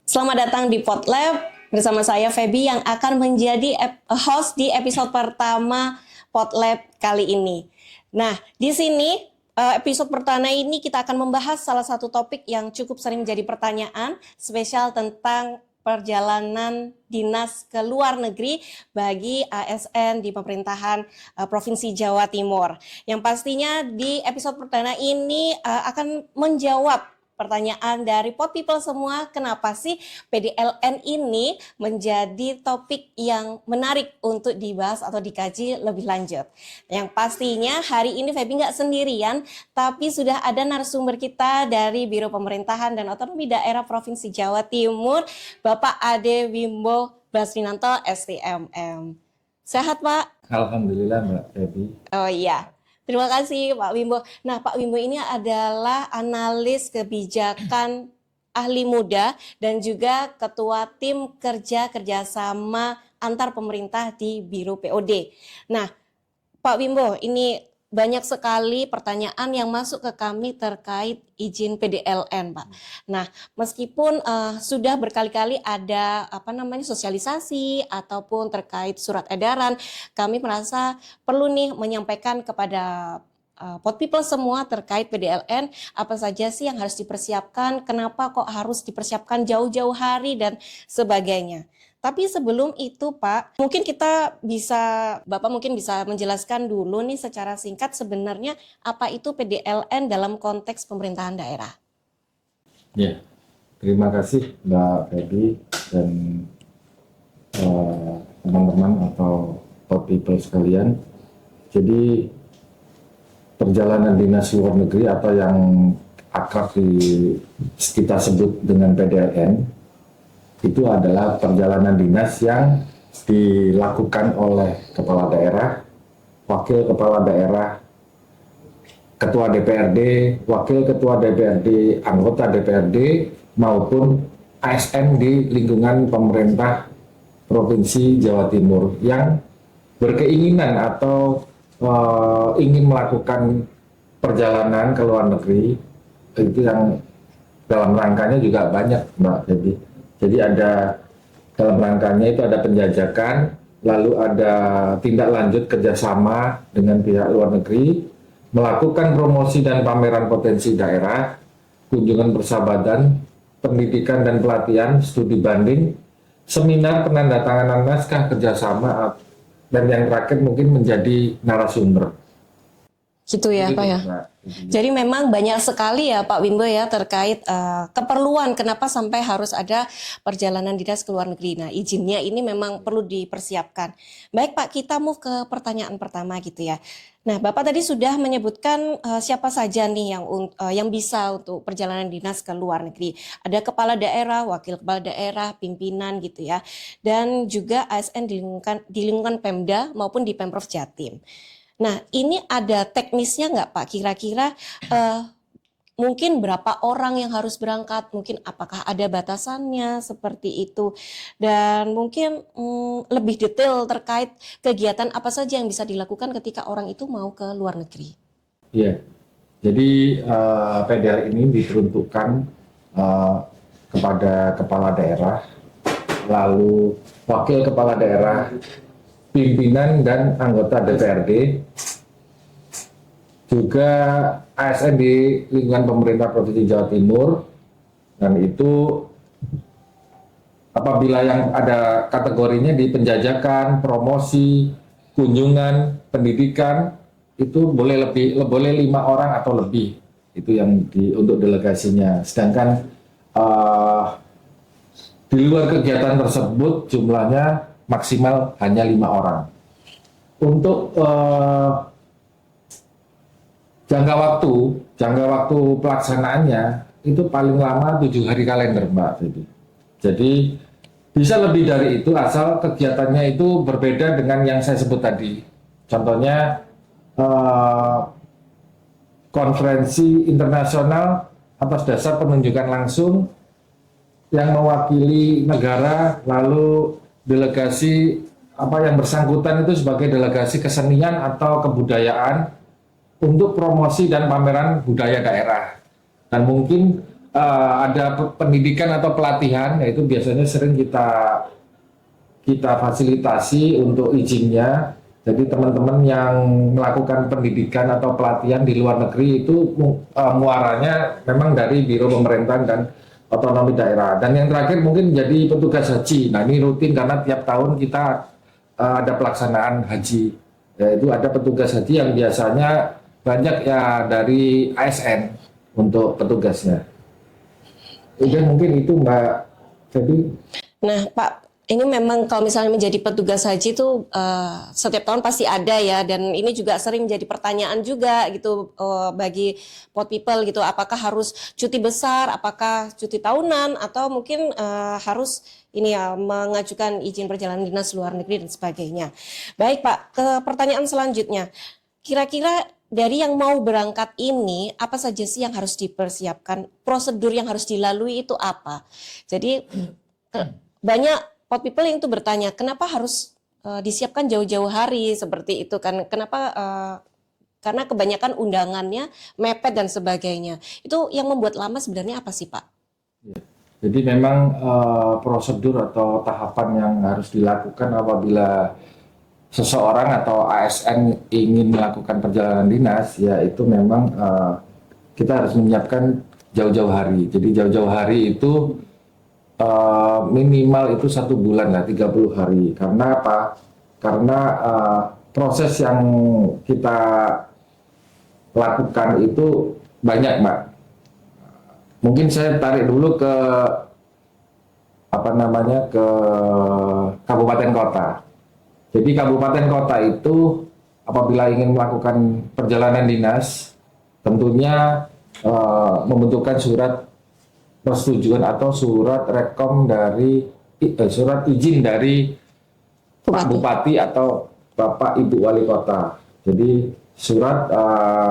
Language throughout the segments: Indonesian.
Selamat datang di Podlab bersama saya Feby yang akan menjadi host di episode pertama Podlab kali ini. Nah, di sini episode pertama ini kita akan membahas salah satu topik yang cukup sering menjadi pertanyaan, spesial tentang perjalanan dinas ke luar negeri bagi ASN di pemerintahan Provinsi Jawa Timur. Yang pastinya di episode pertama ini akan menjawab pertanyaan dari Pod People semua, kenapa sih PDLN ini menjadi topik yang menarik untuk dibahas atau dikaji lebih lanjut. Yang pastinya hari ini Feby nggak sendirian, tapi sudah ada narasumber kita dari Biro Pemerintahan dan Otonomi Daerah Provinsi Jawa Timur, Bapak Ade Wimbo Basrinanto, STMM. Sehat, Pak? Alhamdulillah, Mbak Feby. Oh iya. Terima kasih Pak Wimbo. Nah, Pak Wimbo ini adalah analis kebijakan ahli muda dan juga ketua tim kerjasama antar pemerintah di Biro POD. Nah, Pak Wimbo, ini banyak sekali pertanyaan yang masuk ke kami terkait izin PDLN, Pak. Nah, meskipun sudah berkali-kali ada sosialisasi ataupun terkait surat edaran, kami merasa perlu nih menyampaikan kepada Pod People semua terkait PDLN, apa saja sih yang harus dipersiapkan, kenapa kok harus dipersiapkan jauh-jauh hari dan sebagainya. Tapi sebelum itu Pak, Bapak mungkin bisa menjelaskan dulu nih secara singkat sebenarnya apa itu PDLN dalam konteks pemerintahan daerah. Ya, terima kasih Mbak Feby dan teman-teman atau Pod People sekalian. Jadi perjalanan dinas luar negeri atau yang akrab kita sebut dengan PDLN itu adalah perjalanan dinas yang dilakukan oleh kepala daerah, wakil kepala daerah, ketua DPRD, wakil ketua DPRD, anggota DPRD, maupun ASN di lingkungan pemerintah Provinsi Jawa Timur yang berkeinginan atau ingin melakukan perjalanan ke luar negeri. Itu yang dalam rangkanya juga banyak, Mbak Feby. Jadi ada dalam rangkanya itu ada penjajakan, lalu ada tindak lanjut kerjasama dengan pihak luar negeri, melakukan promosi dan pameran potensi daerah, kunjungan persahabatan, pendidikan dan pelatihan, studi banding, seminar penandatanganan naskah kerjasama, dan yang terakhir mungkin menjadi narasumber. Gitu ya, Pak ya. Jadi memang banyak sekali ya Pak Wimbo ya terkait keperluan kenapa sampai harus ada perjalanan dinas ke luar negeri. Nah, izinnya ini memang perlu dipersiapkan. Baik Pak, kita move ke pertanyaan pertama gitu ya. Nah, Bapak tadi sudah menyebutkan siapa saja nih yang bisa untuk perjalanan dinas ke luar negeri. Ada kepala daerah, wakil kepala daerah, pimpinan gitu ya. Dan juga ASN di lingkungan Pemda maupun di Pemprov Jatim. Nah, ini ada teknisnya nggak Pak? Kira-kira mungkin berapa orang yang harus berangkat? Mungkin apakah ada batasannya seperti itu? Dan mungkin lebih detail terkait kegiatan apa saja yang bisa dilakukan ketika orang itu mau ke luar negeri. Iya, jadi PDL ini diperuntukkan kepada kepala daerah, lalu wakil kepala daerah, pimpinan dan anggota DPRD, juga ASN di lingkungan pemerintah Provinsi Jawa Timur, dan itu apabila yang ada kategorinya di penjajakan, promosi, kunjungan, pendidikan, itu boleh 5 orang atau lebih, itu yang untuk delegasinya. Sedangkan di luar kegiatan tersebut jumlahnya maksimal hanya 5 orang. Untuk jangka waktu pelaksanaannya itu paling lama 7 hari kalender, Mbak Feby. Jadi bisa lebih dari itu asal kegiatannya itu berbeda dengan yang saya sebut tadi. Contohnya konferensi internasional atas dasar penunjukan langsung yang mewakili negara, lalu delegasi yang bersangkutan itu sebagai delegasi kesenian atau kebudayaan untuk promosi dan pameran budaya daerah. Dan mungkin ada pendidikan atau pelatihan, yaitu biasanya sering kita fasilitasi untuk izinnya. Jadi teman-teman yang melakukan pendidikan atau pelatihan di luar negeri itu muaranya memang dari Biro Pemerintahan dan Otonomi Daerah. Dan yang terakhir mungkin jadi petugas haji. Nah ini rutin karena tiap tahun kita ada pelaksanaan haji. Yaitu ada petugas haji yang biasanya banyak ya dari ASN untuk petugasnya. Udah mungkin itu Mbak Febi. Nah, Pak, ini memang kalau misalnya menjadi petugas haji itu setiap tahun pasti ada ya, dan ini juga sering menjadi pertanyaan juga gitu bagi pot people gitu, apakah harus cuti besar, apakah cuti tahunan, atau mungkin harus ini ya mengajukan izin perjalanan dinas luar negeri dan sebagainya. Baik Pak, ke pertanyaan selanjutnya, kira-kira dari yang mau berangkat ini apa saja sih yang harus dipersiapkan, prosedur yang harus dilalui itu apa? Jadi banyak pot people yang itu bertanya, kenapa harus disiapkan jauh-jauh hari seperti itu kan? Kenapa? Karena kebanyakan undangannya mepet dan sebagainya. Itu yang membuat lama sebenarnya apa sih Pak? Jadi memang prosedur atau tahapan yang harus dilakukan apabila seseorang atau ASN ingin melakukan perjalanan dinas, ya itu memang kita harus menyiapkan jauh-jauh hari. Jadi jauh-jauh hari itu minimal itu 1 bulan lah, 30 hari. Karena apa? Karena proses yang kita lakukan itu banyak, Mbak. Mungkin saya tarik dulu ke ke kabupaten kota. Jadi kabupaten kota itu apabila ingin melakukan perjalanan dinas, tentunya membutuhkan surat persetujuan atau surat rekom dari surat izin dari Pak Bupati atau Bapak Ibu Wali Kota. Jadi surat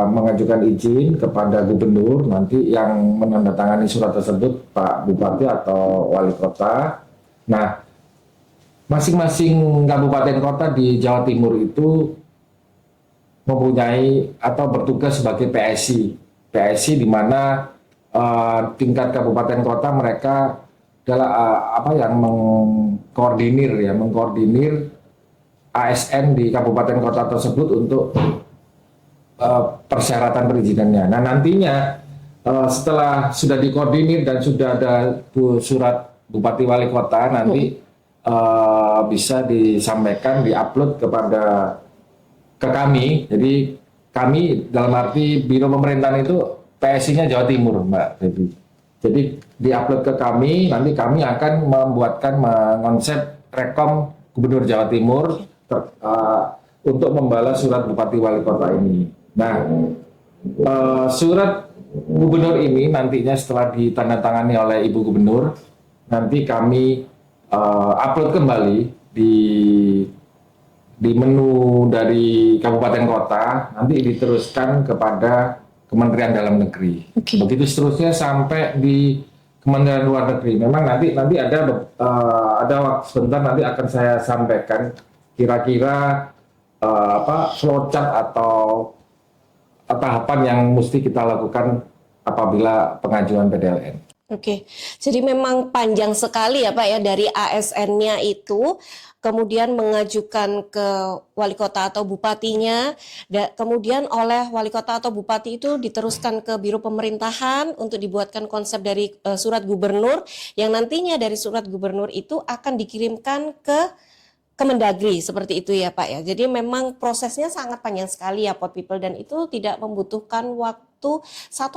mengajukan izin kepada gubernur, nanti yang menandatangani surat tersebut Pak Bupati atau Wali Kota. Nah, masing-masing kabupaten kota di Jawa Timur itu mempunyai atau bertugas sebagai PSI. PSI di mana tingkat kabupaten kota mereka adalah yang mengkoordinir ASN di kabupaten kota tersebut untuk persyaratan perizinannya. Nah nantinya setelah sudah dikoordinir dan sudah ada surat Bupati Wali Kota, nanti bisa disampaikan, diupload ke kami. Jadi kami dalam arti Biro Pemerintahan itu PSI-nya Jawa Timur, Mbak Devi. Jadi diupload ke kami, nanti kami akan mengonsep rekom Gubernur Jawa Timur untuk membalas surat Bupati Wali Kota ini. Nah, surat Gubernur ini nantinya setelah ditandatangani oleh Ibu Gubernur, nanti kami upload kembali di menu dari kabupaten kota, nanti diteruskan kepada Kementerian Dalam Negeri. Okay. Begitu seterusnya sampai di Kementerian Luar Negeri. Memang nanti ada waktu sebentar nanti akan saya sampaikan kira-kira flowchart atau tahapan yang mesti kita lakukan apabila pengajuan PDLN. Oke, jadi memang panjang sekali ya Pak ya, dari ASN-nya itu kemudian mengajukan ke wali kota atau bupatinya, kemudian oleh wali kota atau bupati itu diteruskan ke Biro Pemerintahan untuk dibuatkan konsep dari surat gubernur, yang nantinya dari surat gubernur itu akan dikirimkan ke Kemendagri, seperti itu ya Pak ya. Jadi memang prosesnya sangat panjang sekali ya pot people, dan itu tidak membutuhkan waktu 1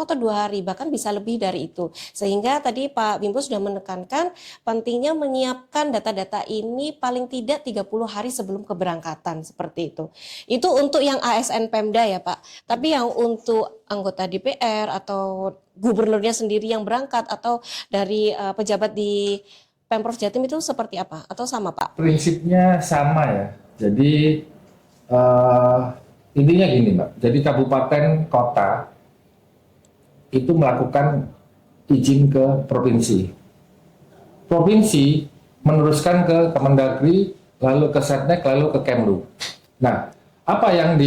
atau 2 hari, bahkan bisa lebih dari itu. Sehingga tadi Pak Bimbo sudah menekankan pentingnya menyiapkan data-data ini paling tidak 30 hari sebelum keberangkatan, seperti itu. Itu untuk yang ASN Pemda ya Pak. Tapi yang untuk anggota DPR atau gubernurnya sendiri yang berangkat atau dari pejabat di Pemprov Jatim itu seperti apa? Atau sama Pak? Prinsipnya sama ya. Jadi intinya gini Mbak. Jadi kabupaten kota itu melakukan izin ke provinsi. Provinsi meneruskan ke Kemendagri, lalu ke Setnek, lalu ke Kemlu. Nah, apa yang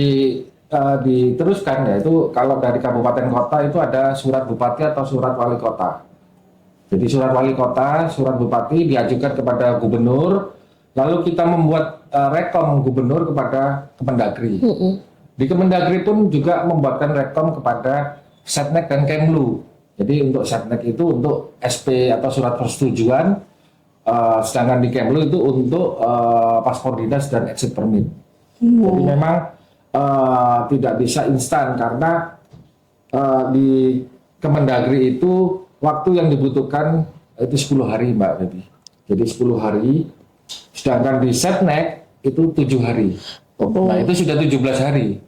diteruskan yaitu kalau dari kabupaten kota itu ada surat bupati atau surat wali kota. Jadi surat wali kota, surat bupati diajukan kepada gubernur, lalu kita membuat rekom gubernur kepada Kemendagri. Di Kemendagri pun juga membuatkan rekom kepada Setnek dan Kemlu. Jadi untuk Setnek itu untuk SP atau surat persetujuan, sedangkan di Kemlu itu untuk paspor dinas dan exit permit. Jadi memang tidak bisa instan karena di Kemendagri itu waktu yang dibutuhkan itu 10 hari Mbak Baby. Jadi 10 hari, sedangkan di Setnek itu 7 hari. Nah itu sudah 17 hari.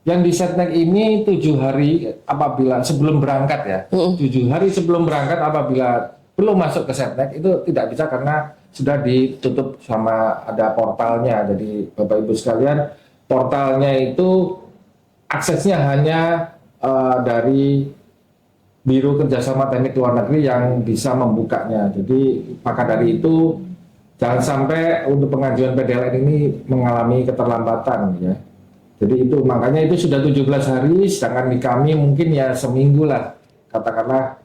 Yang di Setnek ini 7 hari apabila sebelum berangkat ya. 7 hari sebelum berangkat apabila belum masuk ke Setnek itu tidak bisa karena sudah ditutup sama ada portalnya. Jadi Bapak Ibu sekalian, portalnya itu aksesnya hanya dari Biro Kerjasama Teknik Luar Negeri yang bisa membukanya. Jadi maka dari itu jangan sampai untuk pengajuan PDLN ini mengalami keterlambatan ya. Jadi itu makanya itu sudah 17 hari, sedangkan di kami mungkin ya seminggu lah. Katakanlah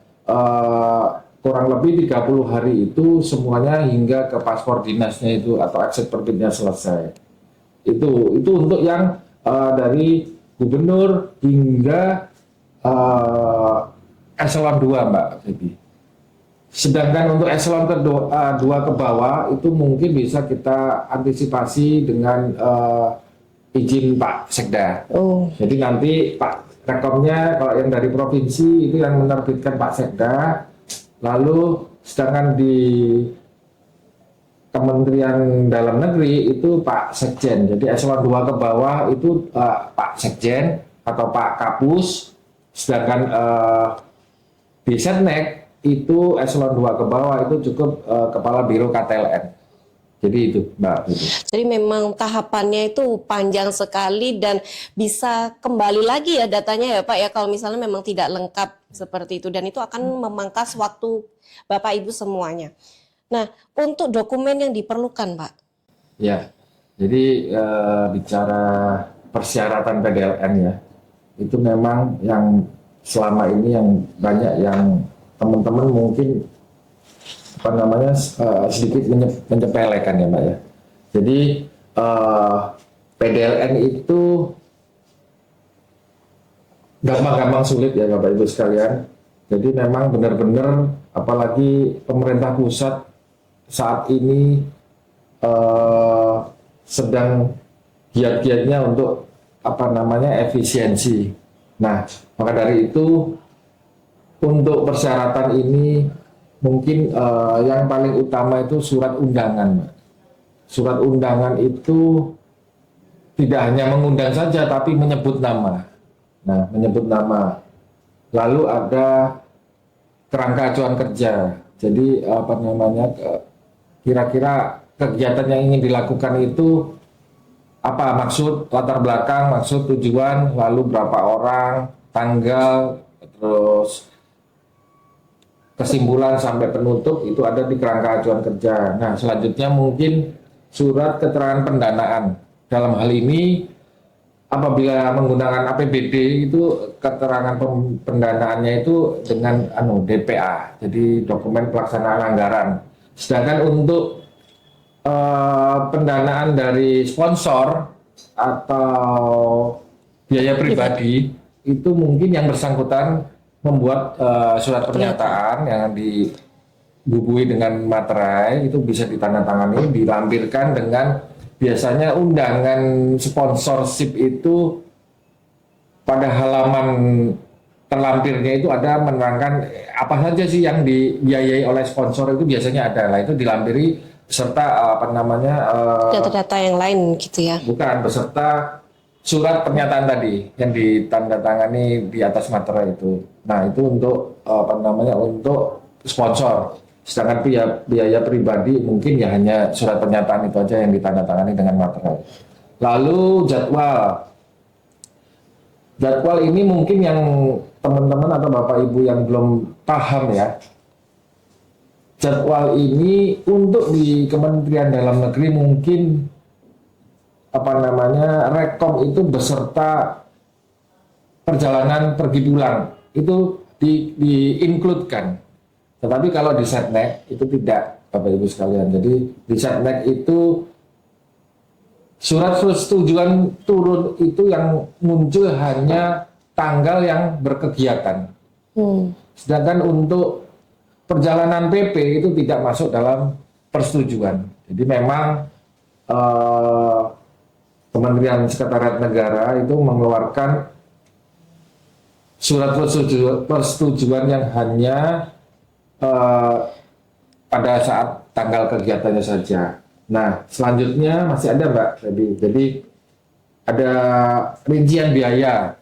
kurang lebih 30 hari itu semuanya hingga ke paspor dinasnya itu atau exit permitnya selesai. Itu untuk yang dari gubernur hingga eselon 2 Mbak Baby. Sedangkan untuk eselon kedua 2 ke bawah itu mungkin bisa kita antisipasi dengan izin Pak Sekda. Jadi nanti Pak rekomnya kalau yang dari provinsi itu yang menerbitkan Pak Sekda. Lalu sedangkan di Kementerian Dalam Negeri itu Pak Sekjen. Jadi eselon 2 ke bawah itu Pak Sekjen atau Pak Kapus. Sedangkan di Setnek itu eselon 2 ke bawah itu cukup Kepala Biro KTLN. Jadi itu Mbak. Jadi memang tahapannya itu panjang sekali dan bisa kembali lagi ya datanya ya Pak ya kalau misalnya memang tidak lengkap seperti itu dan itu akan memangkas waktu Bapak Ibu semuanya. Nah untuk dokumen yang diperlukan Pak. Ya, jadi bicara persyaratan PDLN ya, itu memang yang selama ini yang banyak yang teman-teman mungkin sedikit menyepelekan ya Mbak ya. Jadi PDLN itu gampang-gampang sulit ya Bapak Ibu sekalian. Jadi memang benar-benar apalagi pemerintah pusat saat ini sedang giat-giatnya untuk efisiensi. Nah, maka dari itu untuk persyaratan ini mungkin yang paling utama itu surat undangan. Surat undangan itu tidak hanya mengundang saja tapi menyebut nama. Nah, menyebut nama. Lalu ada kerangka acuan kerja. Jadi kira-kira kegiatan yang ingin dilakukan itu apa maksud, latar belakang, maksud, tujuan, lalu berapa orang, tanggal, terus kesimpulan sampai penutup itu ada di kerangka acuan kerja. Nah, selanjutnya mungkin surat keterangan pendanaan. Dalam hal ini apabila menggunakan APBD itu keterangan pendanaannya itu dengan DPA. Jadi dokumen pelaksanaan anggaran. Sedangkan untuk pendanaan dari sponsor atau biaya pribadi itu mungkin yang bersangkutan membuat surat pernyataan yang dibubuhi dengan materai itu bisa ditandatangani, dilampirkan dengan biasanya undangan sponsorship itu pada halaman terlampirnya itu ada menerangkan apa saja sih yang dibiayai oleh sponsor itu biasanya ada lah itu dilampiri beserta data-data yang lain gitu ya. Bukan, beserta surat pernyataan tadi yang ditandatangani di atas materai itu. Nah, itu untuk untuk sponsor. Sedangkan biaya pribadi mungkin ya hanya surat pernyataan itu aja yang ditandatangani dengan materai. Lalu jadwal ini mungkin yang teman-teman atau Bapak Ibu yang belum paham ya. Jadwal ini untuk di Kementerian Dalam Negeri mungkin rekom itu beserta perjalanan pergi pulang itu di-include-kan. Tetapi kalau di Setnek itu tidak, Bapak Ibu sekalian. Jadi di Setnek itu surat persetujuan turun itu yang muncul hanya tanggal yang berkegiatan. Sedangkan untuk perjalanan PP itu tidak masuk dalam persetujuan. Jadi memang Kementerian Sekretariat Negara itu mengeluarkan surat persetujuan yang hanya pada saat tanggal kegiatannya saja. Nah, selanjutnya masih ada Mbak. Jadi ada rincian biaya.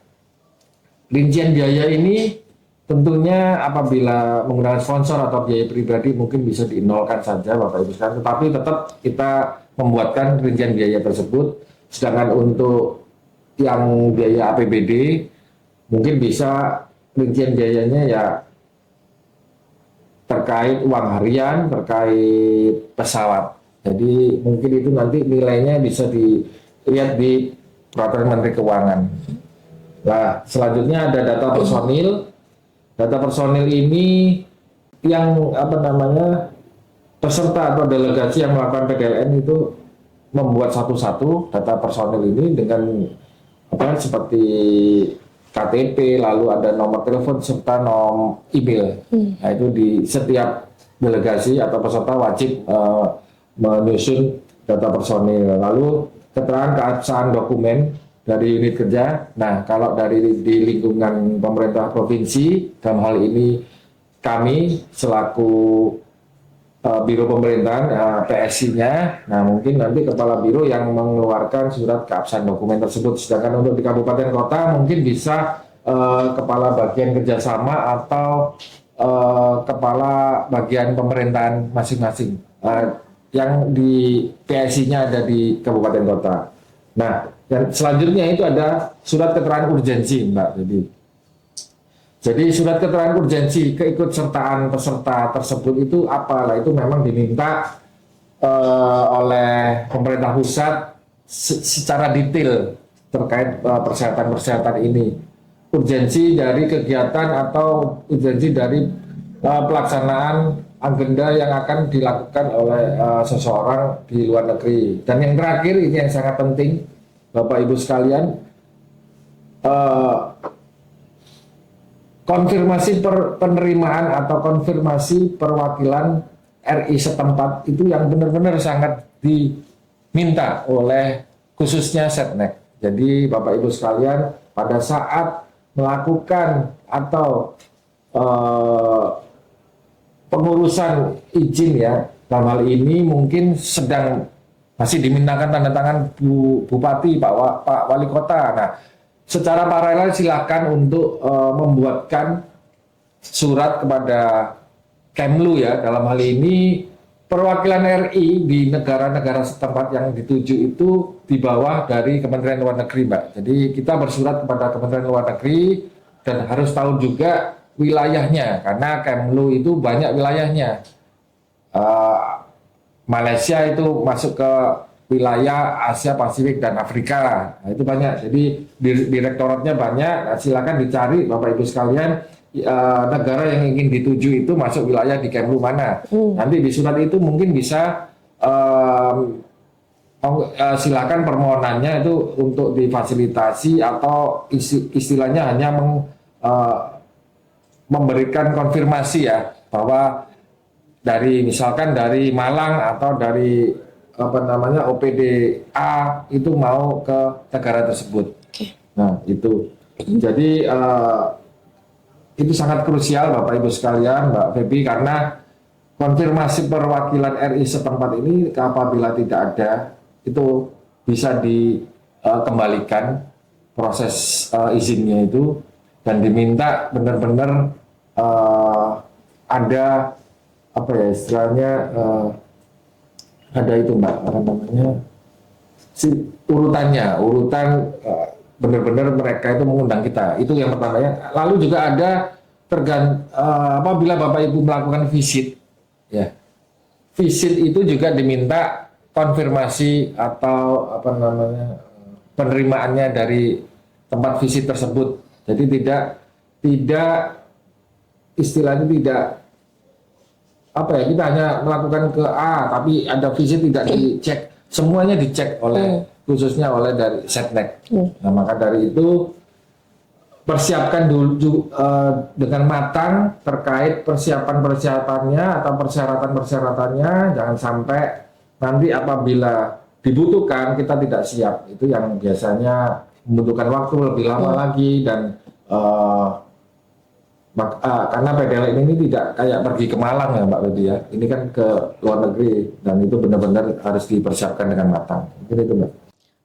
Rincian biaya ini tentunya apabila menggunakan sponsor atau biaya pribadi mungkin bisa dinolkan saja Bapak Ibu sekalian. Tetapi tetap kita membuatkan rincian biaya tersebut. Sedangkan untuk yang biaya APBD mungkin bisa rincian biayanya ya terkait uang harian, terkait pesawat. Jadi mungkin itu nanti nilainya bisa dilihat di peraturan Menteri Keuangan. Nah, selanjutnya ada data personil. Data personil ini yang peserta atau delegasi yang melakukan PDLN itu membuat satu-satu data personil ini dengan seperti KTP, lalu ada nomor telepon serta nomor email. Nah, itu di setiap delegasi atau peserta wajib menyusun data personil. Lalu keterangan keabsahan dokumen dari unit kerja. Nah, kalau dari di lingkungan pemerintah provinsi, dalam hal ini kami selaku biro pemerintahan PSI-nya, nah mungkin nanti kepala biro yang mengeluarkan surat keabsahan dokumen tersebut. Sedangkan untuk di kabupaten kota mungkin bisa kepala bagian kerjasama atau kepala bagian pemerintahan masing-masing. Yang di PSI-nya ada di kabupaten kota. Nah, dan selanjutnya itu ada surat keterangan urgensi, Mbak. Jadi surat keterangan urgensi keikutsertaan peserta tersebut itu apalah, itu memang diminta oleh pemerintah pusat secara detail terkait persyaratan-persyaratan ini. Urgensi dari kegiatan atau urgensi dari pelaksanaan agenda yang akan dilakukan oleh seseorang di luar negeri. Dan yang terakhir ini yang sangat penting, Bapak Ibu sekalian, konfirmasi penerimaan atau konfirmasi perwakilan RI setempat itu yang benar-benar sangat diminta oleh khususnya Setnek. Jadi Bapak Ibu sekalian, pada saat melakukan atau pengurusan izin ya, dalam hal ini mungkin sedang masih dimintakan tanda tangan Bupati, Pak Wali Kota. Nah, secara paralel silakan untuk membuatkan surat kepada Kemlu ya, dalam hal ini perwakilan RI di negara-negara setempat yang dituju itu di bawah dari Kementerian Luar Negeri, Mbak. Jadi kita bersurat kepada Kementerian Luar Negeri dan harus tahu juga wilayahnya, karena Kemlu itu banyak wilayahnya. Malaysia itu masuk ke wilayah Asia Pasifik dan Afrika, nah, itu banyak. Jadi direktoratnya banyak. Nah, silakan dicari Bapak Ibu sekalian, negara yang ingin dituju itu masuk wilayah di Kemlu mana. Nanti di surat itu mungkin bisa silakan permohonannya itu untuk difasilitasi atau istilahnya hanya memberikan konfirmasi ya, bahwa dari misalkan dari Malang atau dari OPDA itu mau ke negara tersebut. Nah, itu. Jadi itu sangat krusial Bapak Ibu sekalian, Mbak Febi, karena konfirmasi perwakilan RI setempat ini apabila tidak ada, itu bisa dikembalikan proses izinnya itu dan diminta benar-benar ada istilahnya ada itu Mbak, urutan benar-benar mereka itu mengundang kita, itu yang pertamanya. Lalu juga ada apabila Bapak Ibu melakukan visit ya, visit itu juga diminta konfirmasi atau penerimaannya dari tempat visit tersebut. Jadi tidak istilahnya tidak apa ya, kita hanya melakukan ke A tapi ada visi tidak dicek, semuanya dicek oleh khususnya oleh dari Setnek. Nah maka dari itu persiapkan dulu dengan matang terkait persiapannya atau persyaratan-persyaratannya, jangan sampai nanti apabila dibutuhkan kita tidak siap. Itu yang biasanya membutuhkan waktu lebih lama lagi dan karena PDL ini tidak kayak pergi ke Malang ya Mbak Ludi ya, ini kan ke luar negeri dan itu benar-benar harus dipersiapkan dengan matang. Mungkin itu Mbak.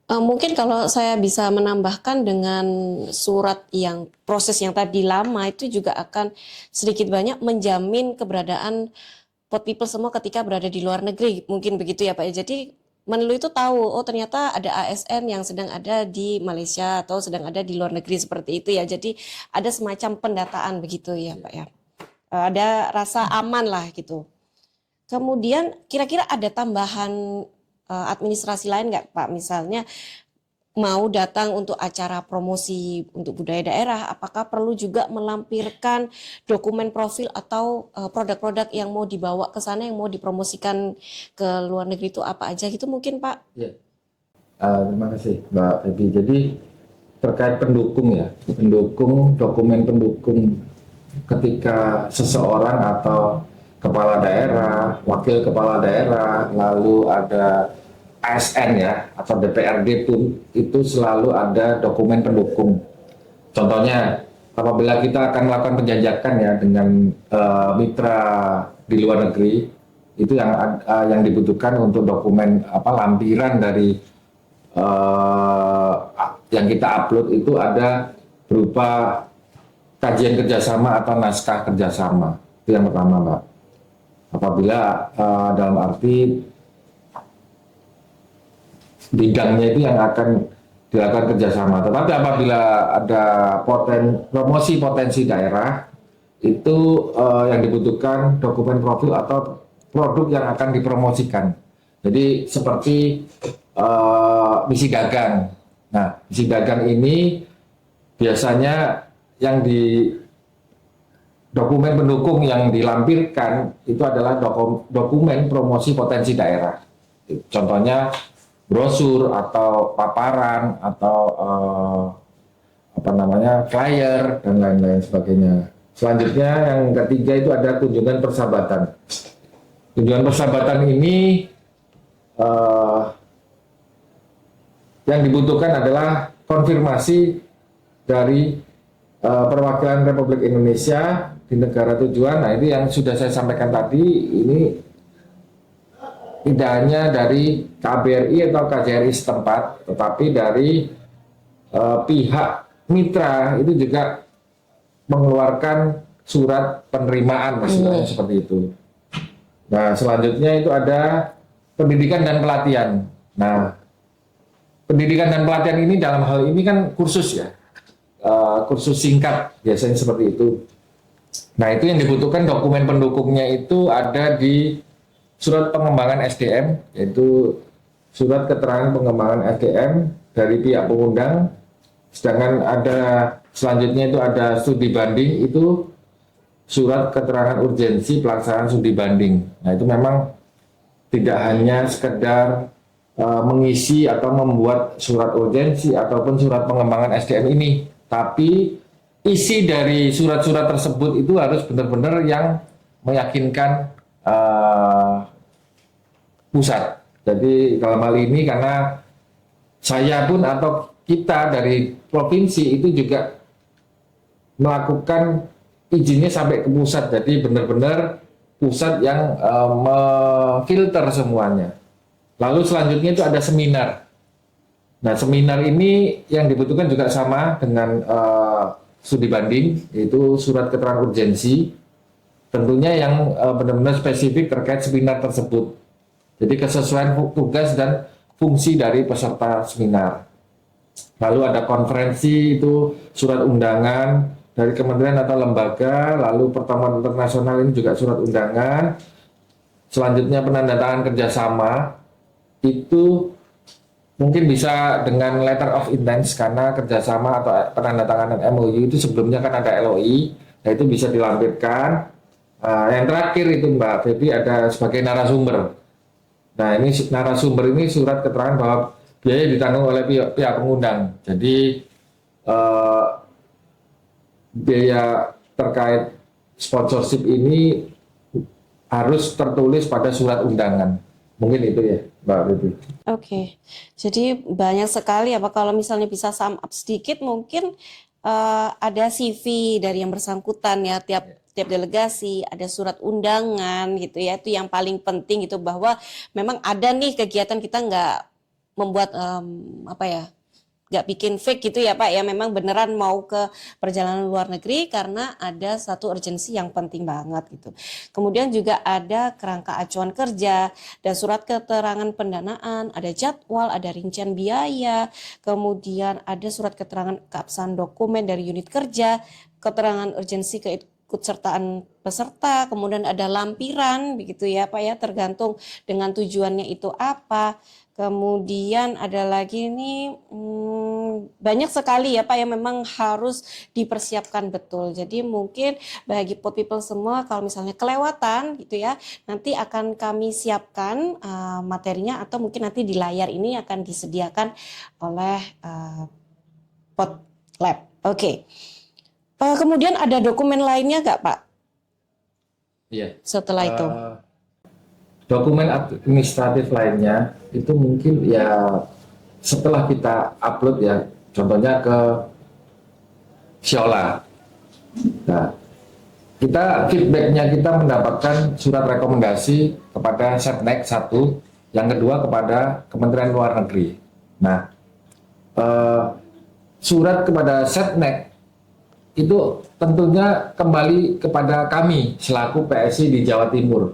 Mungkin kalau saya bisa menambahkan dengan surat yang proses yang tadi lama itu juga akan sedikit banyak menjamin keberadaan pot people semua ketika berada di luar negeri. Mungkin begitu ya Pak ya. Jadi Menlu itu tahu, oh ternyata ada ASN yang sedang ada di Malaysia atau sedang ada di luar negeri seperti itu ya. Jadi ada semacam pendataan begitu ya Pak ya. Ada rasa aman lah gitu. Kemudian kira-kira ada tambahan administrasi lain nggak Pak? Misalnya mau datang untuk acara promosi untuk budaya daerah, apakah perlu juga melampirkan dokumen profil atau produk-produk yang mau dibawa ke sana, yang mau dipromosikan ke luar negeri itu apa aja gitu mungkin Pak? Ya. Terima kasih Mbak Febi. Jadi terkait pendukung ya, dokumen pendukung ketika seseorang atau kepala daerah, wakil kepala daerah, lalu ada ASN ya atau DPRD pun itu selalu ada dokumen pendukung. Contohnya apabila kita akan melakukan penjajakan ya dengan mitra di luar negeri, itu yang dibutuhkan untuk dokumen lampiran dari yang kita upload itu ada berupa kajian kerjasama atau naskah kerjasama. Itu yang pertama Mbak. Apabila dalam arti bidangnya itu yang akan dilakukan kerjasama. Tetapi apabila ada promosi potensi daerah, itu yang dibutuhkan dokumen profil atau produk yang akan dipromosikan. Jadi seperti misi dagang. Nah, misi dagang ini biasanya yang di dokumen pendukung yang dilampirkan itu adalah dokumen promosi potensi daerah. Contohnya brosur atau paparan atau flyer dan lain-lain sebagainya. Selanjutnya yang ketiga itu ada kunjungan persahabatan. Kunjungan persahabatan ini yang dibutuhkan adalah konfirmasi dari perwakilan Republik Indonesia di negara tujuan. Nah ini yang sudah saya sampaikan tadi, ini tidak hanya dari KBRI atau KJRI setempat, tetapi dari pihak mitra itu juga mengeluarkan surat penerimaan, maksudnya seperti itu. Nah selanjutnya itu ada pendidikan dan pelatihan. Nah pendidikan dan pelatihan ini dalam hal ini kan kursus ya, kursus singkat biasanya seperti itu. Nah itu yang dibutuhkan dokumen pendukungnya itu ada di surat pengembangan SDM, yaitu surat keterangan pengembangan SDM dari pihak pengundang. Sedangkan ada selanjutnya itu ada studi banding, itu surat keterangan urgensi pelaksanaan studi banding. Nah itu memang tidak hanya sekedar mengisi atau membuat surat urgensi ataupun surat pengembangan SDM ini, tapi isi dari surat-surat tersebut itu harus benar-benar yang meyakinkan pusat. Jadi dalam hal ini karena saya pun atau kita dari provinsi itu juga melakukan izinnya sampai ke pusat. Jadi benar-benar pusat yang memfilter semuanya. Lalu selanjutnya itu ada seminar. Nah seminar ini yang dibutuhkan juga sama dengan studi banding, yaitu surat keterangan urgensi. Tentunya yang benar-benar spesifik terkait seminar tersebut. Jadi kesesuaian tugas dan fungsi dari peserta seminar. Lalu ada konferensi, itu surat undangan dari kementerian atau lembaga. Lalu pertemuan internasional ini juga surat undangan. Selanjutnya penandatangan kerjasama, itu mungkin bisa dengan letter of intent karena kerjasama atau penandatangan MOU itu sebelumnya kan ada LOI. Nah itu bisa dilampirkan. Yang terakhir itu Mbak Feby ada sebagai narasumber. Nah ini narasumber ini surat keterangan bahwa biaya ditanggung oleh pihak pengundang. Jadi biaya terkait sponsorship ini harus tertulis pada surat undangan. Mungkin itu ya, Mbak Bibi. Oke, jadi banyak sekali apa kalau misalnya bisa sum up sedikit mungkin ada CV dari yang bersangkutan ya tiap delegasi ada surat undangan gitu ya itu yang paling penting gitu bahwa memang ada nih kegiatan kita nggak membuat apa ya nggak bikin fake gitu ya Pak ya memang beneran mau ke perjalanan luar negeri karena ada satu urgensi yang penting banget gitu. Kemudian juga ada kerangka acuan kerja dan surat keterangan pendanaan, ada jadwal, ada rincian biaya, kemudian ada surat keterangan keabsahan dokumen dari unit kerja, keterangan urgensi keikutsertaan peserta, kemudian ada lampiran begitu ya Pak ya tergantung dengan tujuannya itu apa. Kemudian ada lagi nih banyak sekali ya Pak yang memang harus dipersiapkan betul. Jadi mungkin bagi pot people semua kalau misalnya kelewatan gitu ya, nanti akan kami siapkan materinya atau mungkin nanti di layar ini akan disediakan oleh pot lab. Oke. Kemudian ada dokumen lainnya nggak Pak? Iya. Setelah itu. Dokumen administratif lainnya itu mungkin ya setelah kita upload ya, contohnya ke Siola. Nah, feedbacknya kita mendapatkan surat rekomendasi kepada Setnek 1, yang kedua kepada Kementerian Luar Negeri. Nah, surat kepada Setnek itu tentunya kembali kepada kami selaku PSI di Jawa Timur.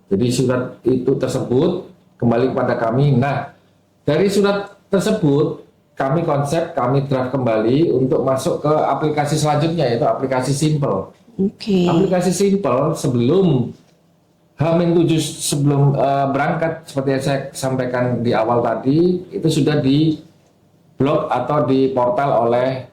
Jadi surat itu tersebut kembali kepada kami. Nah, dari surat tersebut kami draft kembali untuk masuk ke aplikasi selanjutnya yaitu aplikasi Simple. Oke. Aplikasi Simple sebelum H-7 sebelum berangkat seperti yang saya sampaikan di awal tadi itu sudah di blog atau di portal oleh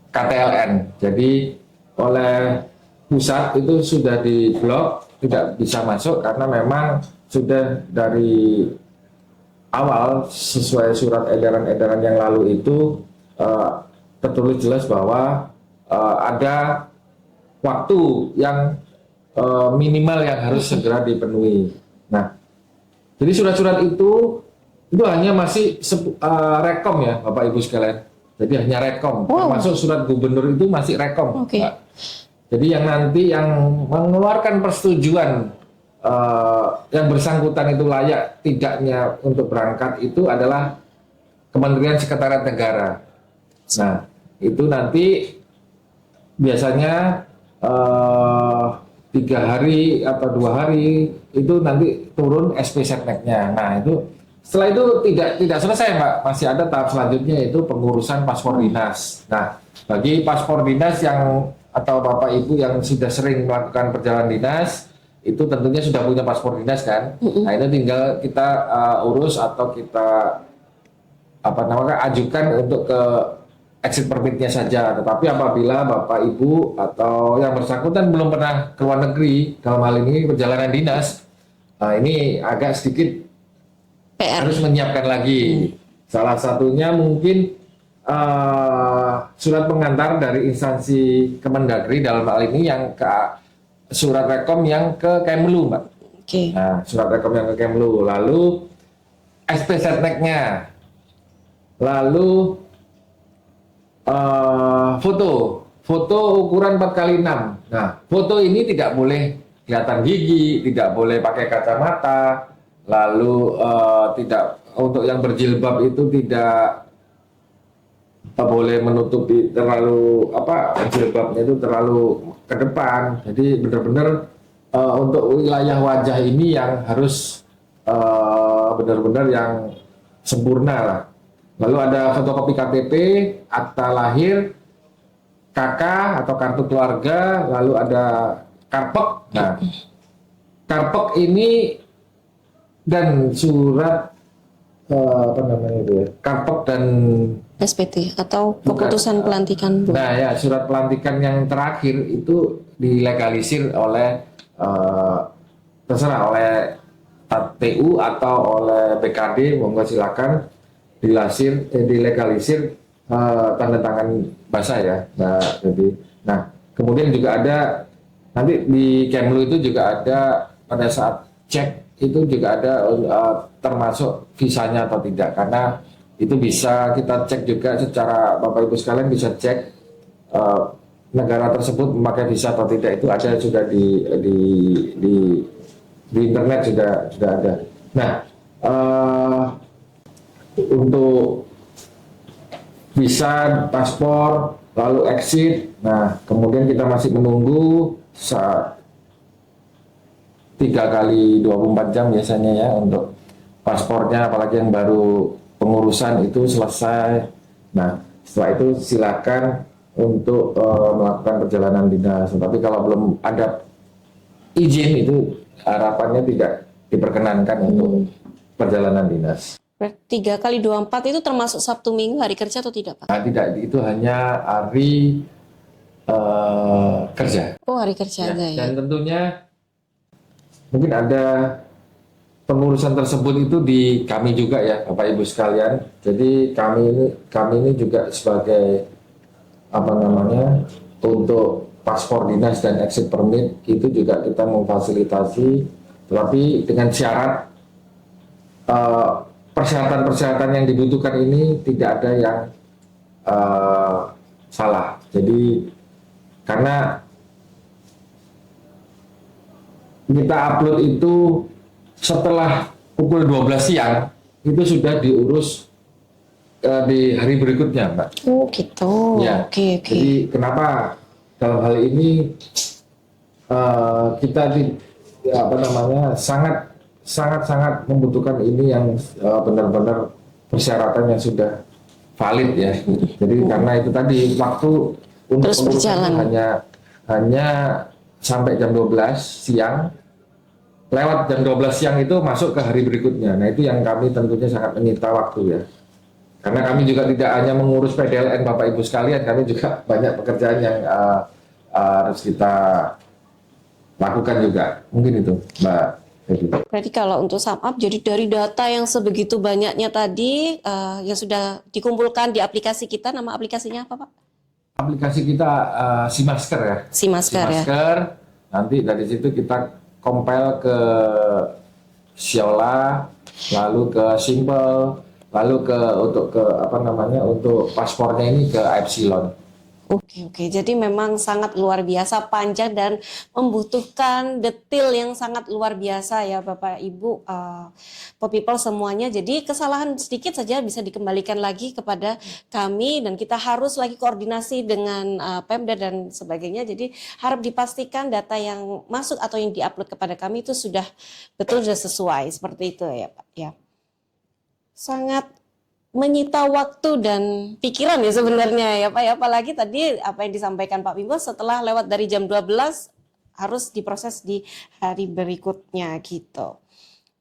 KTLN. Jadi oleh pusat itu sudah di blok, tidak bisa masuk karena memang sudah dari awal sesuai surat edaran-edaran yang lalu itu tertulis jelas bahwa ada waktu yang minimal yang harus segera dipenuhi. Nah, jadi surat-surat itu hanya masih rekom ya Bapak Ibu sekalian. Jadi hanya rekom, termasuk surat gubernur itu masih rekom. Oke. Jadi yang nanti yang mengeluarkan persetujuan yang bersangkutan itu layak tidaknya untuk berangkat itu adalah Kementerian Sekretariat Negara. Nah, itu nanti biasanya 3 hari atau 2 hari itu nanti turun SP Setnek-nya. Nah, itu setelah itu tidak selesai Mbak, masih ada tahap selanjutnya yaitu pengurusan paspor dinas. Nah, bagi paspor dinas yang atau Bapak Ibu yang sudah sering melakukan perjalanan dinas, itu tentunya sudah punya paspor dinas kan. Nah itu tinggal kita urus atau kita ajukan untuk ke exit permitnya saja. Tetapi apabila Bapak Ibu atau yang bersangkutan belum pernah ke luar negeri, dalam hal ini perjalanan dinas, ini agak sedikit PR. harus menyiapkan lagi. Salah satunya mungkin surat pengantar dari instansi Kemendagri dalam hal ini yang ke surat rekom yang ke Kemlu, Mbak. Oke. Nah, surat rekom yang ke Kemlu, lalu SP Setnek-nya, lalu foto ukuran 4x6. Nah, foto ini tidak boleh kelihatan gigi, tidak boleh pakai kacamata, lalu tidak untuk yang berjilbab itu tidak boleh menutupi terlalu jilbabnya itu terlalu ke depan. Jadi benar-benar untuk wilayah wajah ini yang harus benar-benar yang sempurna lah. Lalu ada fotokopi KTP, akta lahir, KK atau kartu keluarga, lalu ada karpek. Nah, karpek ini dan surat karpek dan SPT atau Bukan. keputusan pelantikan, Bu? Nah ya, surat pelantikan yang terakhir itu dilegalisir oleh terserah oleh TU atau oleh BKD, monggo silakan dilegalisir tanda tangan basah ya. Nah, jadi, kemudian juga ada nanti di Kemlu itu juga ada pada saat cek itu juga ada termasuk visanya atau tidak, karena itu bisa kita cek juga secara Bapak Ibu sekalian bisa cek negara tersebut memakai visa atau tidak, itu ada sudah di internet sudah ada. Nah, untuk visa, paspor, lalu exit, nah kemudian kita masih menunggu saat 3 kali 24 jam biasanya ya untuk paspornya, apalagi yang baru pengurusan itu selesai. Nah, setelah itu silakan untuk melakukan perjalanan dinas. Tapi kalau belum ada izin itu harapannya tidak diperkenankan untuk perjalanan dinas. 3 kali 24 itu termasuk Sabtu Minggu hari kerja atau tidak, Pak? Nah, tidak, itu hanya hari kerja. Oh, hari kerja aja ya. Dan tentunya mungkin ada pengurusan tersebut itu di kami juga ya, Bapak Ibu sekalian. Jadi kami ini juga sebagai untuk paspor dinas dan exit permit itu juga kita memfasilitasi, tetapi dengan syarat persyaratan-persyaratan yang dibutuhkan ini tidak ada yang salah. Jadi karena kita upload itu setelah pukul 12 siang itu sudah diurus di hari berikutnya, Mbak. Oh gitu. Ya. Oke. Jadi kenapa dalam hal ini kita sangat membutuhkan ini yang benar-benar persyaratan yang sudah valid ya. Jadi karena itu tadi waktu untuk Terus pengurusan berjalan. hanya sampai jam 12 siang. Lewat jam 12 siang itu masuk ke hari berikutnya. Nah, itu yang kami tentunya sangat menyita waktu ya. Karena kami juga tidak hanya mengurus PDLN Bapak Ibu sekalian, kami juga banyak pekerjaan yang harus kita lakukan juga. Mungkin itu, Mbak Devi. Berarti kalau untuk sum up, jadi dari data yang sebegitu banyaknya tadi yang sudah dikumpulkan di aplikasi kita, nama aplikasinya apa, Pak? Aplikasi kita SeaMasker ya. SeaMasker ya. Nanti dari situ kita compile ke Xiola, lalu ke Simple, lalu untuk paspornya ini ke Epsilon. Oke. Jadi memang sangat luar biasa, panjang dan membutuhkan detail yang sangat luar biasa ya Bapak Ibu, people semuanya. Jadi kesalahan sedikit saja bisa dikembalikan lagi kepada kami dan kita harus lagi koordinasi dengan Pemda dan sebagainya. Jadi harap dipastikan data yang masuk atau yang diupload kepada kami itu sudah sesuai seperti itu ya Pak. Ya. Sangat menyita waktu dan pikiran ya sebenarnya ya Pak ya, apalagi tadi apa yang disampaikan Pak Bimbo setelah lewat dari jam 12 harus diproses di hari berikutnya gitu.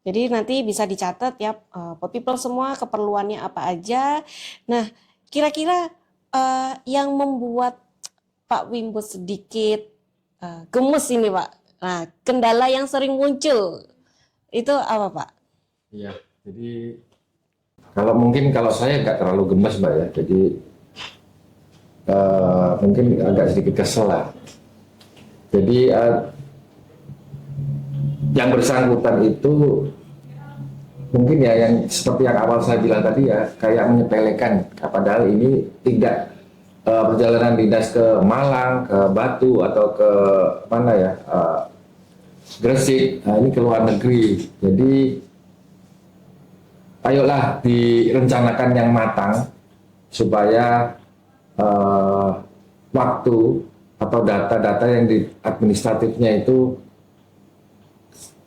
Jadi nanti bisa dicatat ya people semua keperluannya apa aja. Nah kira-kira yang membuat Pak Wimbo sedikit gemes ini Pak, nah kendala yang sering muncul itu apa Pak? Iya, jadi kalau saya nggak terlalu gemes Mbak ya, jadi mungkin agak sedikit kesel lah. Jadi yang bersangkutan itu mungkin ya yang seperti yang awal saya bilang tadi ya, kayak menyepelekan, padahal ini tidak perjalanan dinas ke Malang, ke Batu atau ke mana ya, Gresik, nah ini ke luar negeri. Jadi ayolah direncanakan yang matang supaya waktu atau data-data yang di administratifnya itu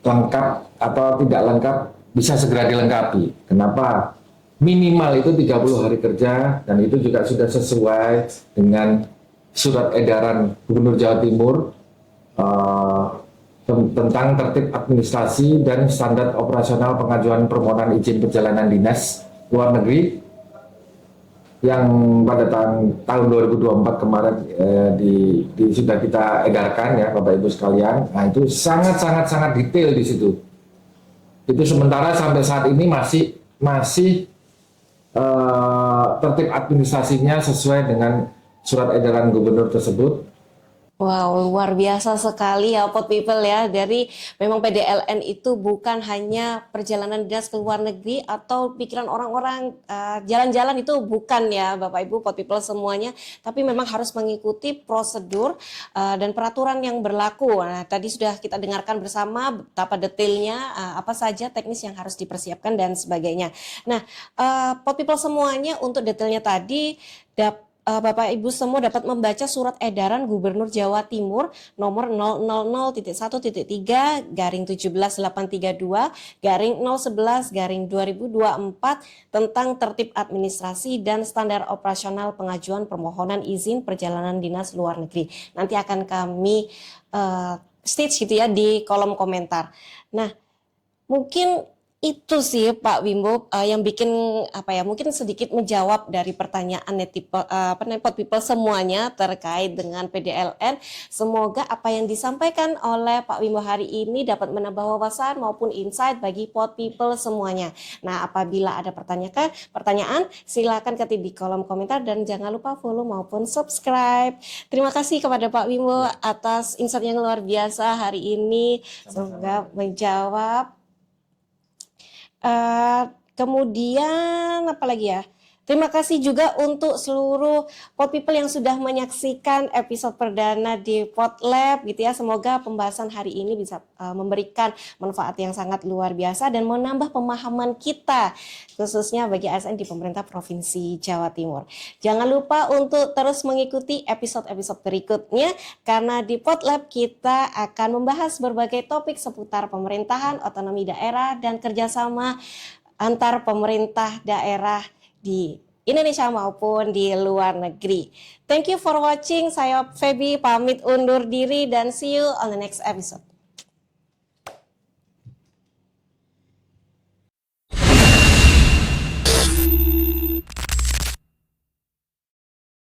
lengkap atau tidak lengkap bisa segera dilengkapi. Kenapa? Minimal itu 30 hari kerja dan itu juga sudah sesuai dengan surat edaran Gubernur Jawa Timur tentang tertib administrasi dan standar operasional pengajuan permohonan izin perjalanan dinas luar negeri yang pada tahun 2024 kemarin sudah kita edarkan ya Bapak Ibu sekalian. Nah itu sangat detail di situ. Itu sementara sampai saat ini masih tertib administrasinya sesuai dengan surat edaran gubernur tersebut. Wow, luar biasa sekali ya Pot People ya. Dari memang PDLN itu bukan hanya perjalanan dinas ke luar negeri atau pikiran orang-orang jalan-jalan itu bukan ya Bapak Ibu Pot People semuanya, tapi memang harus mengikuti prosedur dan peraturan yang berlaku. Nah, tadi sudah kita dengarkan bersama betapa detailnya apa saja teknis yang harus dipersiapkan dan sebagainya. Nah, Pot People semuanya untuk detailnya tadi Bapak Ibu semua dapat membaca surat edaran Gubernur Jawa Timur nomor 000.1.3/17832/011/2024 tentang tertib administrasi dan standar operasional pengajuan permohonan izin perjalanan dinas luar negeri. Nanti akan kami stage gitu ya di kolom komentar. Nah, mungkin itu sih Pak Wimbo yang bikin apa ya, mungkin sedikit menjawab dari pertanyaan Pot People semuanya terkait dengan PDLN. Semoga apa yang disampaikan oleh Pak Wimbo hari ini dapat menambah wawasan maupun insight bagi Pot People semuanya. Nah, apabila ada pertanyaan silakan ketik di kolom komentar dan jangan lupa follow maupun subscribe. Terima kasih kepada Pak Wimbo atas insight yang luar biasa hari ini. Semoga menjawab. Kemudian apa lagi ya? Terima kasih juga untuk seluruh Pot People yang sudah menyaksikan episode perdana di Potlab gitu ya. Semoga pembahasan hari ini bisa memberikan manfaat yang sangat luar biasa dan menambah pemahaman kita khususnya bagi ASN di pemerintah Provinsi Jawa Timur. Jangan lupa untuk terus mengikuti episode-episode berikutnya karena di Potlab kita akan membahas berbagai topik seputar pemerintahan, otonomi daerah dan kerjasama antar pemerintah daerah di Indonesia maupun di luar negeri. Thank you for watching. Saya Feby pamit undur diri dan see you on the next episode.